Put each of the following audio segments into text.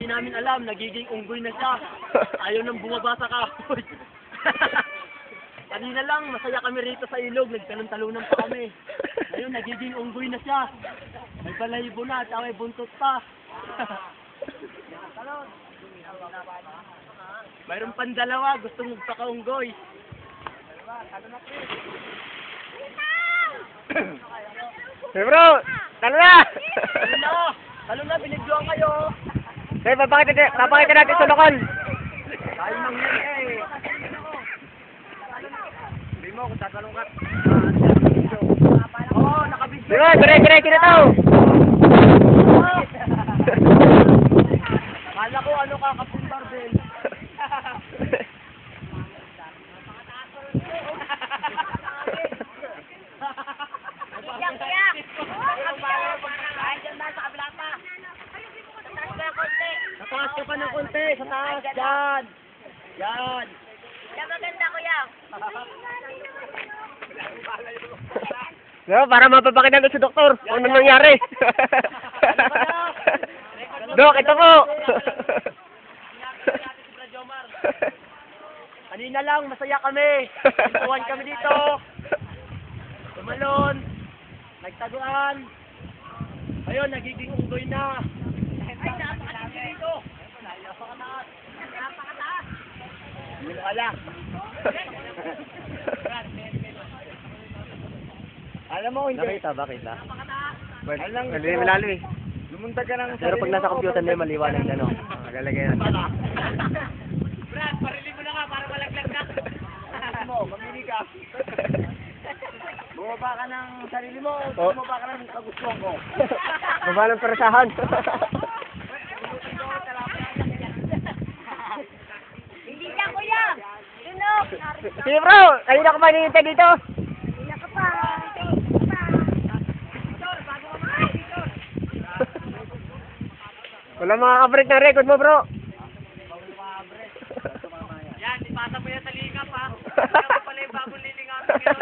namin alam, nagiging unggoy na siya. Ayaw nang bumaba sa kahoy. Kanina lang, masaya kami rito sa ilog, nagtalon-talunan pa kami. Ngayon, nagiging unggoy na siya. May balahibo na, at may buntot pa. Mayroon pang dalawa, gustong magpaka-unggoy. Hey bro, talo na! Talo na, binigyan kayo. Hey, papakita natin sa lokal. Tayo nang yan eh. Hindi mo, kung tatalong ka. Oo, nakabisyo. Diba, dire-diretso na to. Kala ko ano ka, Kapiteng Barbel. Sa taas ka pa ng konti, sa taas, yan. Yan. Yan maganda, kuya. Diba, para mapapakita doon si doktor. Ano nangyari? Dok, ito po. Kanina lang, masaya kami. Tuwan kami dito. Tumalon. Nagtaguan. Ngayon, nagiging unggoy na. Ay, napakataas dito. Napakataas. Napakataas. Yung ala. Alam mo, hindi. Bakita. Well, Alang- malalim eh. Lumunta ka ng Pero pag nasa computer na yun, maliwanag na, no? Magalagay na. Brad, parili mo na ka para malaglag ka. Mo, mamili ka. Bumaba ka ng sarili mo, Oh. bumaba ka ng kagustuhan ko. Baba ng perasahan. Hindi siya, kuya. Lunok. Sige bro, kanina ka ba hinihintay dito? Hindi ka pa. Wala makaka-break ng record mo bro. Yan, ipasa mo yan sa lingap ha. Kaya pala yung bagong lilingapin ngayon.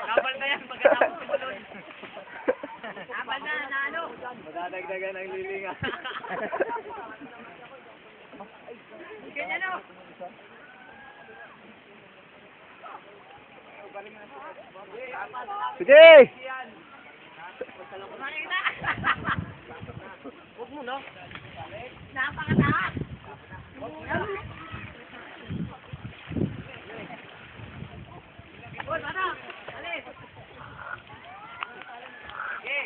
Kapal na yan, pagkatapos tumulon. Kapal na, ano? Madadagdagan ang lilingap. Ganyan o. Sige! Huwag mo na. Napakataas. Hoy, bata! Alis! Okay.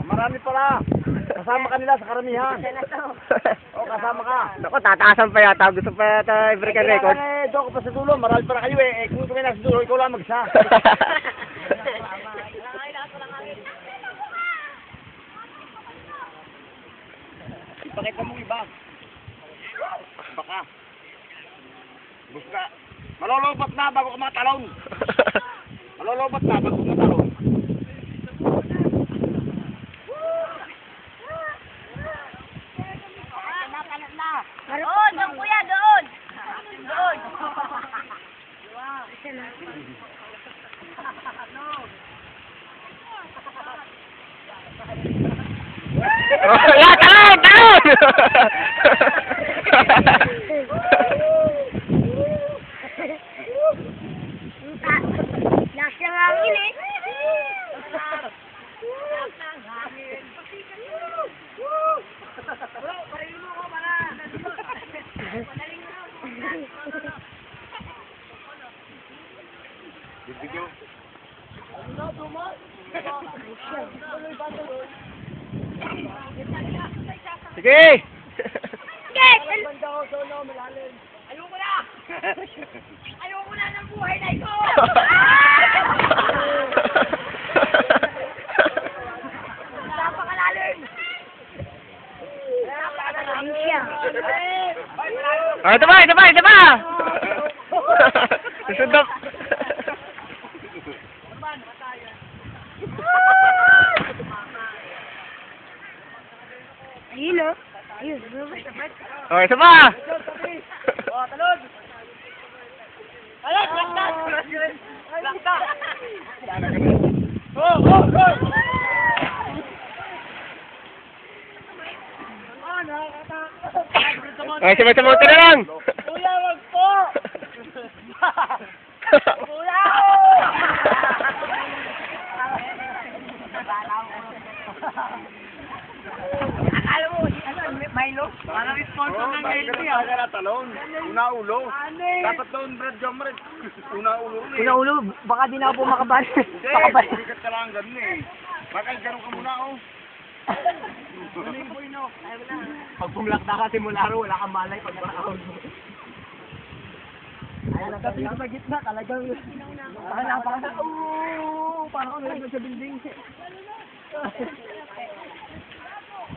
Marami pala. Kasama ka nila sa karamihan. O, kasama ka. Naku, tataasan pa yata. Gusto pa yata i-break ang record. Doon ka pa sa dulo. Marami pala kayo eh. Kung kami nasa dulo, ikaw lang mag-isa. Ipakita mo iba. Baka. Buska. Malolobat na bago ka matalon. Malolobat na bago ka matalon. Doon, doon, kuya, doon. Doon. Ya, talon! Talon! Nasa hangin eh. Sige! Ayoko na! Ayoko na ng buhay na ito! Napakalalim! Ayun siya. Oh, ito ba, ito ba, ito ba! Susundok. Ayun o. Ayun. Oh, ito ba! Oh, talon! Talon! Lakta! Lakta! Oh, oh, oh! Ah, nakakatakot! Oh, sabay-sabay ka na lang! Kuya, wag po! Kuya! Akala mo, Milo? Parang sponsor ng LP ah. Kaya talon. Una ulo. Dapat doon, Brad Jomred. Una ulo ulit. Una-ulo, baka di na ako makabali. Hindi, Makabali. sikat ka lang ganun eh. Baka ganun ka muna oh. Pag pumlakda ka simularo, wala kang malay pag maraon. Dito sa gitna, talagang... Parang napaka... Oo! Parang ako nalagyan sa building.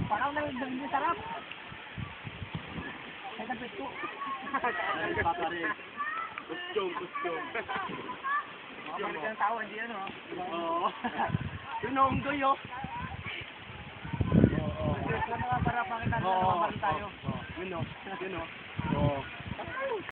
Parang ako nalagyan sa sarap. Ay, tapos ko. Kustyong, kustyong. Balik ang tao, hindi ano. Oo. Yun ang unggoy oh. Para pakita na naman tayo. Yun o. Yun o. Oo.